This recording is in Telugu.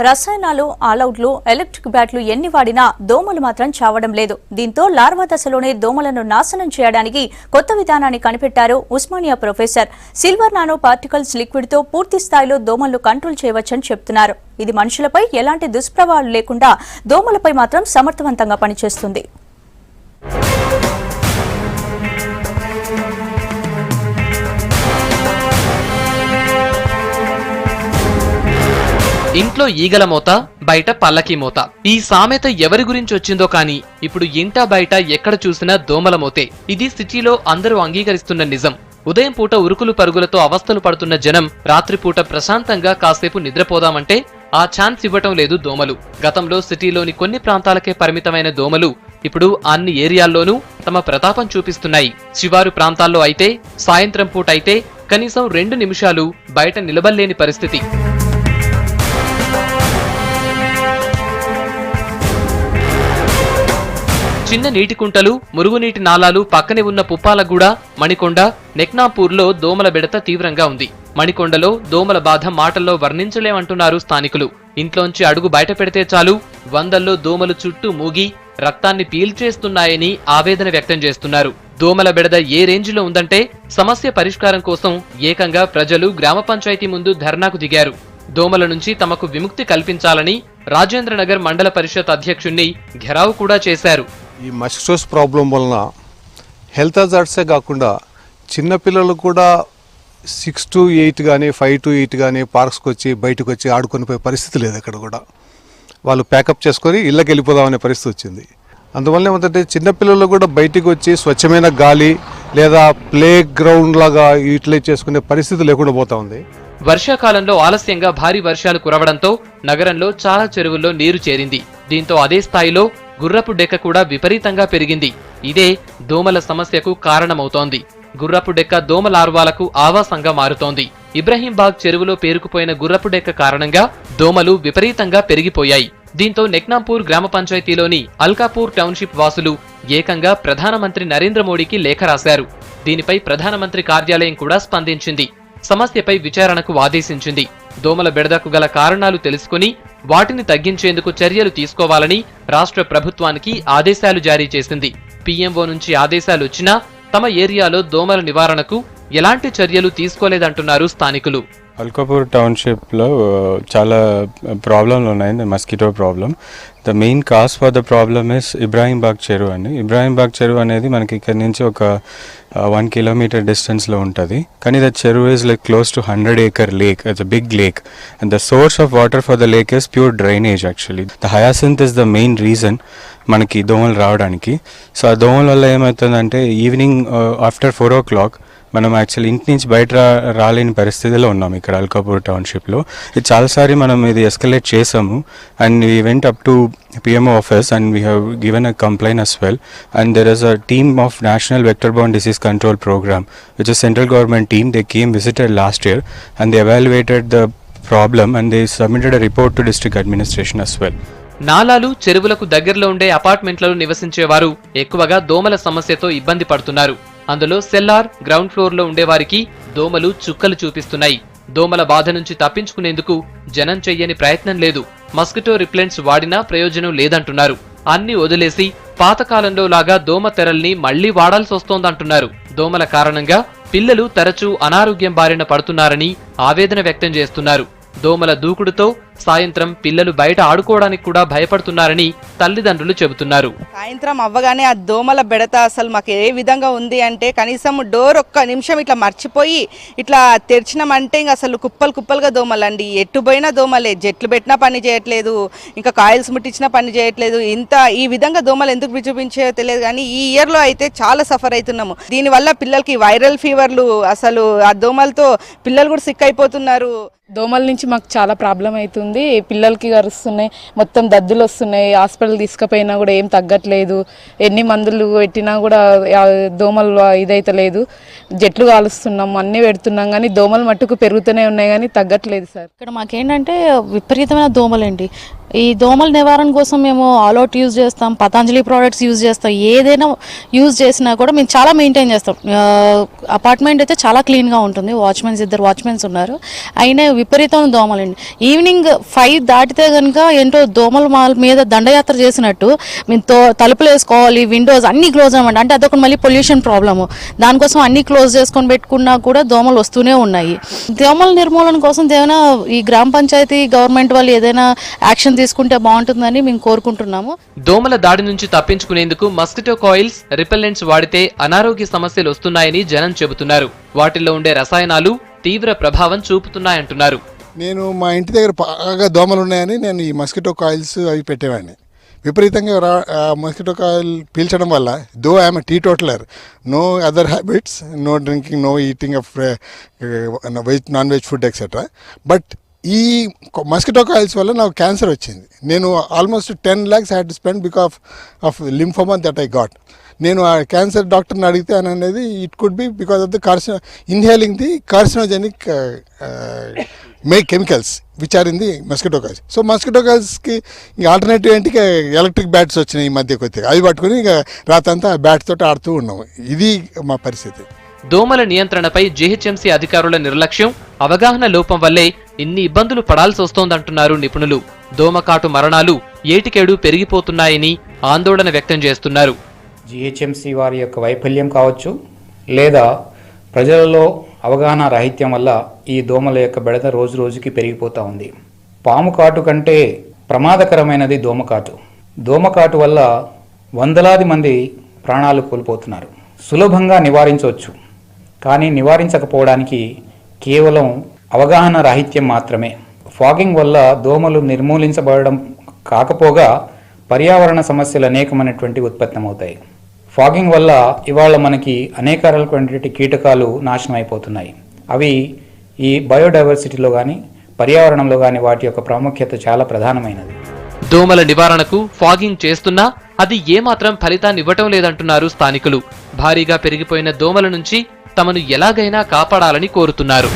రసాయనాలు, ఆల్అవుట్లు, ఎలక్ట్రిక్ బ్యాట్లు ఎన్ని వాడినా దోమలు మాత్రం చావడం లేదు. దీంతో లార్వా దశలోనే దోమలను నాశనం చేయడానికి కొత్త విధానాన్ని కనిపెట్టారు Osmania professor. Silver nano particles liquid తో పూర్తి స్థాయిలో దోమలను కంట్రోల్ చేయవచ్చని చెప్తున్నారు. ఇది మనుషులపై ఎలాంటి దుష్ప్రభావాలు లేకుండా దోమలపై మాత్రం సమర్థవంతంగా పనిచేస్తుంది. ఇంట్లో ఈగల మోత, బయట పల్లకి మోత. ఈ సామెత ఎవరి గురించి వచ్చిందో కానీ ఇప్పుడు ఇంటా బయట ఎక్కడ చూసినా దోమల మోతే. ఇది సిటీలో అందరూ అంగీకరిస్తున్న నిజం. ఉదయం పూట ఉరుకులు పరుగులతో అవస్థలు పడుతున్న జనం రాత్రిపూట ప్రశాంతంగా కాసేపు నిద్రపోదామంటే ఆ ఛాన్స్ ఇవ్వటం లేదు దోమలు. గతంలో సిటీలోని కొన్ని ప్రాంతాలకే పరిమితమైన దోమలు ఇప్పుడు అన్ని ఏరియాల్లోనూ తమ ప్రతాపం చూపిస్తున్నాయి. శివారు ప్రాంతాల్లో అయితే సాయంత్రం పూట అయితే కనీసం 2 నిమిషాలు బయట నిలబడలేని పరిస్థితి. చిన్న నీటి కుంటలు, మురుగునీటి నాలాలు పక్కనే ఉన్న పుప్పాలగూడ, మణికొండ, నెక్నాపూర్లో దోమల బెడత తీవ్రంగా ఉంది. మణికొండలో దోమల బాధ మాటల్లో వర్ణించలేమంటున్నారు స్థానికులు. ఇంట్లోంచి అడుగు బయట పెడితే చాలు వందల్లో దోమలు చుట్టూ మూగి రక్తాన్ని పీల్చేస్తున్నాయని ఆవేదన వ్యక్తం చేస్తున్నారు. దోమల బెడద ఏ రేంజ్లో ఉందంటే సమస్య పరిష్కారం కోసం ఏకంగా ప్రజలు గ్రామ పంచాయతీ ముందు ధర్నాకు దిగారు. దోమల నుంచి తమకు విముక్తి కల్పించాలని రాజేంద్రనగర్ మండల పరిషత్ అధ్యక్షుణ్ణి ఘెరావు కూడా చేశారు. ఈ మస్కిటోస్ ప్రాబ్లం వలన హెల్త్ హజార్డ్సే కాకుండా చిన్నపిల్లలు కూడా 6 to 8 కానీ 5 to 8 కానీ పార్క్స్కి వచ్చి బయటకు వచ్చి ఆడుకొని పోయే పరిస్థితి లేదు. అక్కడ కూడా వాళ్ళు ప్యాకప్ చేసుకొని ఇళ్ళకి వెళ్ళిపోదామనే పరిస్థితి వచ్చింది. అందువల్ల ఏమంటే చిన్నపిల్లలు కూడా బయటికి వచ్చి స్వచ్ఛమైన గాలి లేదా ప్లే గ్రౌండ్ లాగా యూటిలైజ్ చేసుకునే పరిస్థితి లేకుండా పోతా ఉంది. వర్షాకాలంలో ఆలస్యంగా భారీ వర్షాలు కురవడంతో నగరంలో చాలా చెరువుల్లో నీరు చేరింది. దీంతో అదే స్థాయిలో గుర్రపు డెక్క కూడా విపరీతంగా పెరిగింది. ఇదే దోమల సమస్యకు కారణమవుతోంది. గుర్రపు డెక్క దోమ లార్వాలకు ఆవాసంగా మారుతోంది. ఇబ్రహీంబాగ్ చెరువులో పేరుకుపోయిన గుర్రపు డెక్క కారణంగా దోమలు విపరీతంగా పెరిగిపోయాయి. దీంతో నెక్నాపూర్ గ్రామ పంచాయతీలోని అల్కాపూర్ టౌన్షిప్ వాసులు ఏకంగా ప్రధానమంత్రి నరేంద్ర మోడీకి లేఖ రాశారు. దీనిపై ప్రధానమంత్రి కార్యాలయం కూడా స్పందించింది. సమస్యపై విచారణకు ఆదేశించింది. దోమల బెడదకు గల కారణాలు తెలుసుకుని వాటిని తగ్గించేందుకు చర్యలు తీసుకోవాలని రాష్ట్ర ప్రభుత్వానికి ఆదేశాలు జారీ చేసింది. పీఎంఓ నుంచి ఆదేశాలు వచ్చినా తమ ఏరియాలో దోమల నివారణకు ఎలాంటి చర్యలు తీసుకోలేదంటున్నారు స్థానికులు. అల్కాపూర్ టౌన్షిప్లో చాలా ప్రాబ్లంలు ఉన్నాయి. Mosquito problem. The main cause for the problem is Ibrahimbagh cheruvu అండి. ఇబ్రాహీంబాగ్ చెరువు అనేది మనకి ఇక్కడ నుంచి ఒక 1 kilometer డిస్టెన్స్లో ఉంటుంది. కానీ the cheruvu is like close to 100 acre lake. It's a big lake and the source of water for the lake is pure drainage. Actually the hyacinth is the main reason మనకి దోమలు రావడానికి. సో ఆ దోమల వల్ల ఏమవుతుందంటే ఈవినింగ్ ఆఫ్టర్ 4 o'clock మనం యాక్చువల్లీ ఇంటి నుంచి బయట రాలేని పరిస్థితిలో ఉన్నాం ఇక్కడ అల్కాపూర్ టౌన్షిప్లో. ఇది చాలాసారి మనం ఇది ఎస్కలేట్ చేసాము and we went up to PMO office and we have given a complaint as well, and there is a team of National Vector-Borne Disease Control Program which is central government team. They came visited last year and they evaluated the problem and they submitted a report to district administration as well. నాలాలు, చెరువులకు దగ్గరలో ఉండే అపార్ట్మెంట్లలో నివసించేవారు ఎక్కువగా దోమల సమస్యతో ఇబ్బంది పడుతున్నారు. అందులో సెల్లార్, గ్రౌండ్ ఫ్లోర్ లో ఉండేవారికి దోమలు చుక్కలు చూపిస్తున్నాయి. దోమల బాధ నుంచి తప్పించుకునేందుకు జనం చెయ్యని ప్రయత్నం లేదు. మస్కిటో రిప్లెంట్స్ వాడినా ప్రయోజనం లేదంటున్నారు. అన్ని వదిలేసి పాతకాలంలో లాగా దోమ తెరల్ని మళ్లీ వాడాల్సి వస్తోందంటున్నారు. దోమల కారణంగా పిల్లలు తరచూ అనారోగ్యం బారిన పడుతున్నారని ఆవేదన వ్యక్తం చేస్తున్నారు. దోమల దూకుడుతో సాయంత్రం పిల్లలు బయట ఆడుకోవడానికి కూడా భయపడుతున్నారని తల్లిదండ్రులు చెబుతున్నారు. సాయంత్రం అవ్వగానే ఆ దోమల బెడత అసలు మాకు ఏ విధంగా ఉంది అంటే కనీసం డోర్ ఒక్క నిమిషం ఇట్లా మర్చిపోయి ఇట్లా తెరిచినామంటే ఇంకా అసలు కుప్పలు కుప్పలుగా దోమలండి. ఎట్టు పోయినా దోమలే. జెట్లు పెట్టినా పని చేయట్లేదు, ఇంకా కాయిల్స్ ముట్టించినా పని చేయట్లేదు. ఈ విధంగా దోమలు ఎందుకు విజృంభించాయో తెలియదు కానీ ఈ ఇయర్లో అయితే చాలా సఫర్ అవుతున్నాము. దీనివల్ల పిల్లలకి వైరల్ ఫీవర్లు, అసలు ఆ దోమలతో పిల్లలు కూడా సిక్ అయిపోతున్నారు. దోమల నుంచి మాకు చాలా ప్రాబ్లం అవుతుంది. పిల్లలకి కరుస్తున్నాయి, మొత్తం దద్దులు వస్తున్నాయి. హాస్పిటల్ తీసుకుపోయినా కూడా ఏం తగ్గట్లేదు. ఎన్ని మందులు పెట్టినా కూడా దోమలు ఇదైతే లేదు. జట్లు కాలుస్తున్నాం, అన్నీ పెడుతున్నాం కానీ దోమలు మట్టుకు పెరుగుతూనే ఉన్నాయి కానీ తగ్గట్లేదు సార్. ఇక్కడ మాకేంటంటే విపరీతమైన దోమలండి. ఈ దోమల నివారణ కోసం మేము ఆల్ అవుట్ యూజ్ చేస్తాం, పతంజలి ప్రోడక్ట్స్ యూజ్ చేస్తాం. ఏదైనా యూజ్ చేసినా కూడా మేము చాలా మెయింటైన్ చేస్తాం. అపార్ట్మెంట్ అయితే చాలా క్లీన్గా ఉంటుంది. ఇద్దరు వాచ్మెన్స్ ఉన్నారు. అయినా విపరీతం దోమలండి. ఈవినింగ్ 5 దాటితే కనుక ఏంటో దోమల మీద దండయాత్ర చేసినట్టు మేము తలుపులు వేసుకోవాలి, విండోస్ అన్నీ క్లోజ్ అవ్వండి. అంటే అదొక మళ్ళీ పొల్యూషన్ ప్రాబ్లము. దానికోసం అన్నీ క్లోజ్ చేసుకొని పెట్టుకున్నా కూడా దోమలు వస్తూనే ఉన్నాయి. దోమల నిర్మూలన కోసం ఏదైనా ఈ గ్రామ పంచాయతీ గవర్నమెంట్ వాళ్ళు ఏదైనా యాక్షన్ తీసుకుంటే బాగుంటుందని మేము కోరుకుంటున్నాము. దోమల దాడి నుంచి తప్పించుకునేందుకు మస్కిటో కాయిల్స్, రిపెల్లెంట్స్ వాడితే అనారోగ్య సమస్యలు వస్తున్నాయని జనం చెబుతున్నారు. వాటిల్లో ఉండే రసాయనాలు తీవ్ర ప్రభావం చూపుతున్నాయంటున్నారు. నేను మా ఇంటి దగ్గర బాగా దోమలు ఉన్నాయని నేను ఈ మస్కిటో కాయిల్స్ అవి పెట్టేవాడిని. విపరీతంగా మస్కిటో కాయిల్ పీల్చడం వల్ల though I'm teetotaller, no other habits, no drinking, no eating of non veg food etcetera. But ఈ మస్కిటో కాయిల్స్ వల్ల నాకు క్యాన్సర్ వచ్చింది. నేను almost 10 lakhs had to spend because of lymphoma that I got. నేను ఆ క్యాన్సర్ డాక్టర్ని అడిగితే అని అనేది it could be because of the inhaling the carcinogenic chemicals which are in the mosquito coils. So mosquito కాయిల్స్కి ఇంకా ఆల్టర్నేటివ్ ఏంటి, ఎలక్ట్రిక్ బ్యాట్స్ వచ్చినాయి ఈ మధ్య కొద్దిగా. అవి పట్టుకుని ఇక రాతంతా బ్యాట్స్ తోటి ఆడుతూ ఉన్నాము. ఇది మా పరిస్థితి. దోమల నియంత్రణపై జీహెచ్ఎంసీ అధికారుల నిర్లక్ష్యం, అవగాహన లోపం వల్లే ఇన్ని ఇబ్బందులు పడాల్సి వస్తోందంటున్నారు నిపుణులు. దోమకాటు మరణాలు ఏటికేడు పెరిగిపోతున్నాయని ఆందోళన వ్యక్తం చేస్తున్నారు. జీహెచ్ఎంసీ వారి యొక్క వైఫల్యం కావచ్చు, లేదా ప్రజలలో అవగాహన రాహిత్యం వల్ల ఈ దోమల యొక్క బెడద రోజు రోజుకి పెరిగిపోతూ ఉంది. పాము కాటు కంటే ప్రమాదకరమైనది దోమకాటు. దోమకాటు వల్ల వందలాది మంది ప్రాణాలు కోల్పోతున్నారు. సులభంగా నివారించవచ్చు, కానీ నివారించకపోవడానికి కేవలం అవగాహన రాహిత్యం మాత్రమే. ఫాగింగ్ వల్ల దోమలు నిర్మూలించబడడం కాకపోగా పర్యావరణ సమస్యలు అనేకమైనటువంటి ఉత్పన్నమవుతాయి. ఫాగింగ్ వల్ల ఇవాళ మనకి అనేక రకాలైనటువంటి కీటకాలు నాశనం అయిపోతున్నాయి. అవి ఈ బయోడైవర్సిటీలో కానీ పర్యావరణంలో కానీ వాటి యొక్క ప్రాముఖ్యత చాలా ప్రధానమైనది. దోమల నివారణకు ఫాగింగ్ చేస్తున్నా అది ఏమాత్రం ఫలితాన్ని ఇవ్వటం లేదంటున్నారు స్థానికులు. భారీగా పెరిగిపోయిన దోమల నుంచి తమను ఎలాగైనా కాపాడాలని కోరుతున్నారు.